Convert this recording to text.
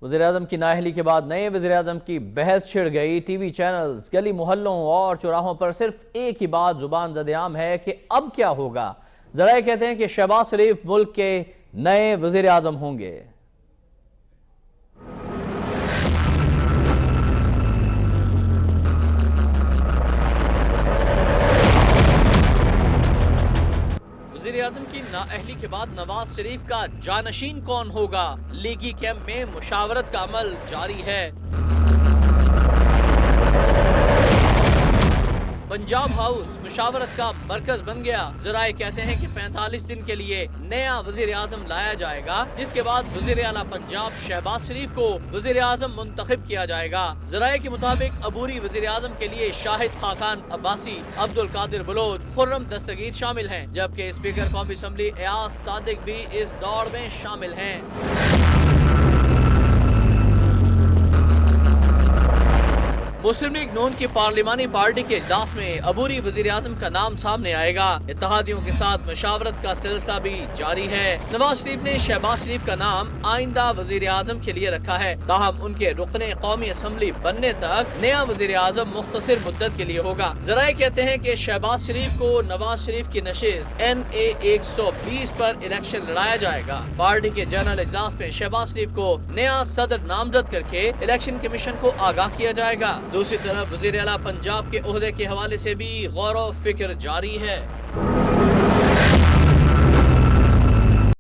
وزیراعظم کی نااہلی کے بعد نئے وزیراعظم کی بحث چھڑ گئی۔ ٹی وی چینلز، گلی محلوں اور چوراہوں پر صرف ایک ہی بات زبان زد عام ہے کہ اب کیا ہوگا۔ ذرائع کہتے ہیں کہ شہباز شریف ملک کے نئے وزیراعظم ہوں گے۔ وزیراعظم کی نااہلی کے بعد نواز شریف کا جانشین کون ہوگا؟ لیگی کیمپ میں مشاورت کا عمل جاری ہے۔ پنجاب ہاؤس مشاورت کا مرکز بن گیا۔ ذرائع کہتے ہیں کہ 45 دن کے لیے نیا وزیر اعظم لایا جائے گا، جس کے بعد وزیر اعلیٰ پنجاب شہباز شریف کو وزیر اعظم منتخب کیا جائے گا۔ ذرائع کے مطابق عبوری وزیر اعظم کے لیے شاہد خاقان عباسی، عبدالقادر بلوچ، خرم دستگیر شامل ہیں، جبکہ اسپیکر قومی اسمبلی ایاز صادق بھی اس دوڑ میں شامل ہیں۔ مسلم لیگ نون کی پارلیمانی پارٹی کے اجلاس میں عبوری وزیر اعظم کا نام سامنے آئے گا۔ اتحادیوں کے ساتھ مشاورت کا سلسلہ بھی جاری ہے۔ نواز شریف نے شہباز شریف کا نام آئندہ وزیر اعظم کے لیے رکھا ہے، تاہم ان کے رکن قومی اسمبلی بننے تک نیا وزیر اعظم مختصر مدت کے لیے ہوگا۔ ذرائع کہتے ہیں کہ شہباز شریف کو نواز شریف کی نشست NA 120 پر الیکشن لڑایا جائے گا۔ پارٹی کے جنرل اجلاس میں شہباز شریف کو نیا صدر نامزد کر کے الیکشن کمیشن کو آگاہ کیا جائے گا۔ دوسری طرف وزیر اعلیٰ پنجاب کے عہدے کے حوالے سے بھی غور و فکر جاری ہے۔